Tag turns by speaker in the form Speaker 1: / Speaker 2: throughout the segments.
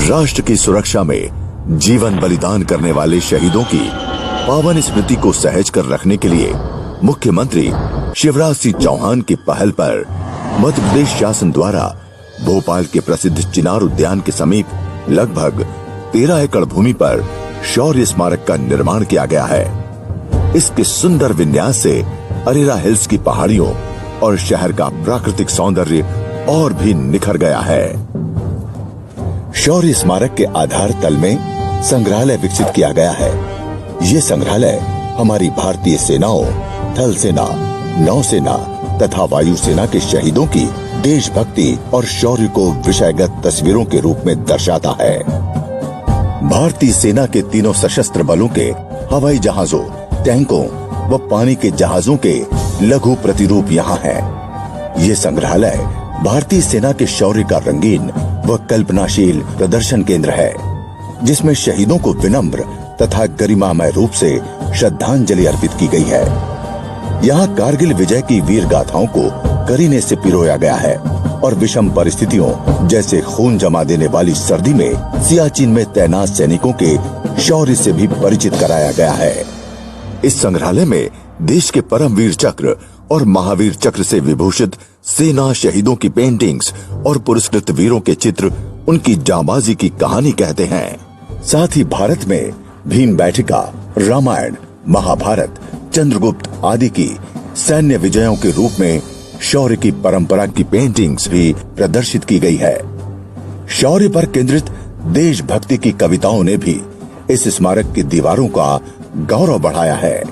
Speaker 1: राष्ट्र की सुरक्षा में जीवन बलिदान करने वाले शहीदों की पावन स्मृति को सहज कर रखने के लिए मुख्यमंत्री शिवराज सिंह चौहान की पहल पर मध्य प्रदेश शासन द्वारा भोपाल के प्रसिद्ध चिनार उद्यान के समीप लगभग 13 एकड़ भूमि पर शौर्य स्मारक का निर्माण किया गया है। इसके सुंदर विन्यास से अरेरा हिल्स की पहाड़ियों और शहर का प्राकृतिक सौंदर्य और भी निखर गया है। शौर्य स्मारक के आधार तल में संग्रहालय विकसित किया गया है। ये संग्रहालय हमारी भारतीय सेनाओं, थल सेना, नौसेना तथा वायुसेना के शहीदों की देशभक्ति और शौर्य को विषयगत तस्वीरों के रूप में दर्शाता है। भारतीय सेना के तीनों सशस्त्र बलों के हवाई जहाजों, टैंकों व पानी के जहाजों के लघु प्रतिरूप यहाँ है। ये संग्रहालय भारतीय सेना के शौर्य का रंगीन व कल्पनाशील प्रदर्शन केंद्र है, जिसमें शहीदों को विनम्र तथा गरिमामय रूप से श्रद्धांजलि अर्पित की गई है। यहाँ कारगिल विजय की वीर गाथाओं को करीने से पिरोया गया है और विषम परिस्थितियों जैसे खून जमा देने वाली सर्दी में सियाचिन में तैनात सैनिकों के शौर्य से भी परिचित कराया गया है। इस संग्रहालय में देश के परमवीर चक्र और महावीर चक्र से विभूषित सेना शहीदों की पेंटिंग्स और पुरस्कृत वीरों के चित्र उनकी जांबाजी की कहानी कहते हैं। साथ ही भारत में भीम बैठिका, रामायण, महाभारत, चंद्रगुप्त आदि की सैन्य विजयों के रूप में शौर्य की परंपरा की पेंटिंग्स भी प्रदर्शित की गई है। शौर्य पर केंद्रित देशभक्ति की कविताओं ने भी इस स्मारक की दीवारों का गौरव बढ़ाया है।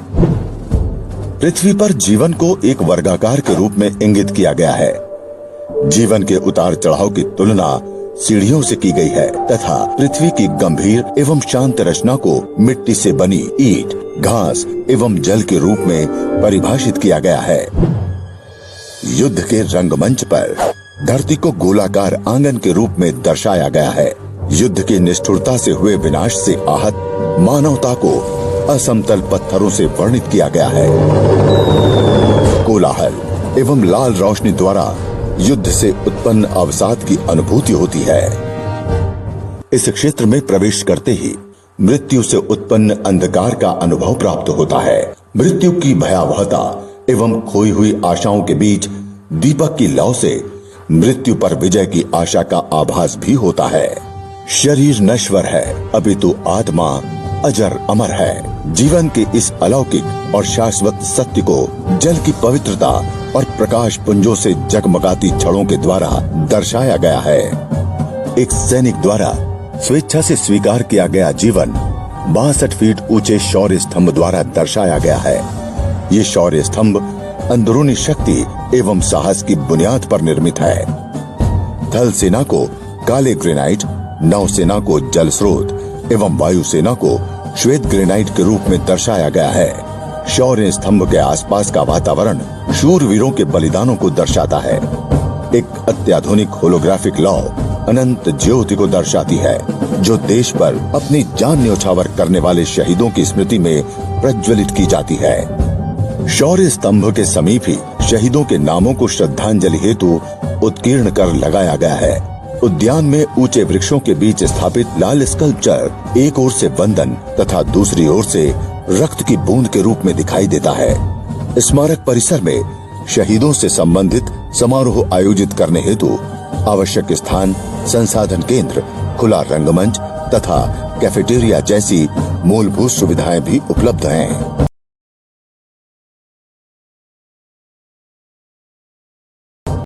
Speaker 1: पृथ्वी पर जीवन को एक वर्गाकार के रूप में इंगित किया गया है। जीवन के उतार चढ़ाव की तुलना सीढ़ियों से की गई है तथा पृथ्वी की गंभीर एवं शांत रचना को मिट्टी से बनी ईंट, घास एवं जल के रूप में परिभाषित किया गया है। युद्ध के रंगमंच पर धरती को गोलाकार आंगन के रूप में दर्शाया गया है। युद्ध की निष्ठुरता से हुए विनाश से आहत मानवता को असमतल पत्थरों से वर्णित किया गया है। कोलाहल एवं लाल रोशनी द्वारा युद्ध से उत्पन्न अवसाद की अनुभूति होती है। इस क्षेत्र में प्रवेश करते ही मृत्यु से उत्पन्न अंधकार का अनुभव प्राप्त होता है। मृत्यु की भयावहता एवं खोई हुई आशाओं के बीच दीपक की लौ से मृत्यु पर विजय की आशा का आभास भी होता है। शरीर नश्वर है, अपितु आत्मा अजर अमर है। जीवन के इस अलौकिक और शाश्वत सत्य को जल की पवित्रता और प्रकाश पुंजों से जगमगाती छड़ों के द्वारा दर्शाया गया है। एक सैनिक द्वारा स्वेच्छा से स्वीकार किया गया जीवन 62 फीट ऊंचे शौर्य स्तंभ द्वारा दर्शाया गया है। ये शौर्य स्तंभ अंदरूनी शक्ति एवं साहस की बुनियाद पर निर्मित है। थल सेना को काले ग्रेनाइट, नौसेना को जल स्रोत एवं वायुसेना को श्वेत ग्रेनाइट के रूप में दर्शाया गया है। शौर्य स्तंभ के आसपास का वातावरण शूरवीरों के बलिदानों को दर्शाता है। एक अत्याधुनिक होलोग्राफिक लौ अनंत ज्योति को दर्शाती है, जो देश पर अपनी जान न्योछावर करने वाले शहीदों की स्मृति में प्रज्वलित की जाती है। शौर्य स्तंभ के समीप ही शहीदों के नामों को श्रद्धांजलि हेतु उत्कीर्ण कर लगाया गया है। उद्यान में ऊंचे वृक्षों के बीच स्थापित लाल स्कल्पचर एक ओर से वंदन तथा दूसरी ओर से रक्त की बूंद के रूप में दिखाई देता है। स्मारक परिसर में शहीदों से संबंधित समारोह आयोजित करने हेतु आवश्यक स्थान, संसाधन केंद्र, खुला रंगमंच तथा कैफेटेरिया जैसी मूलभूत सुविधाएं भी उपलब्ध हैं।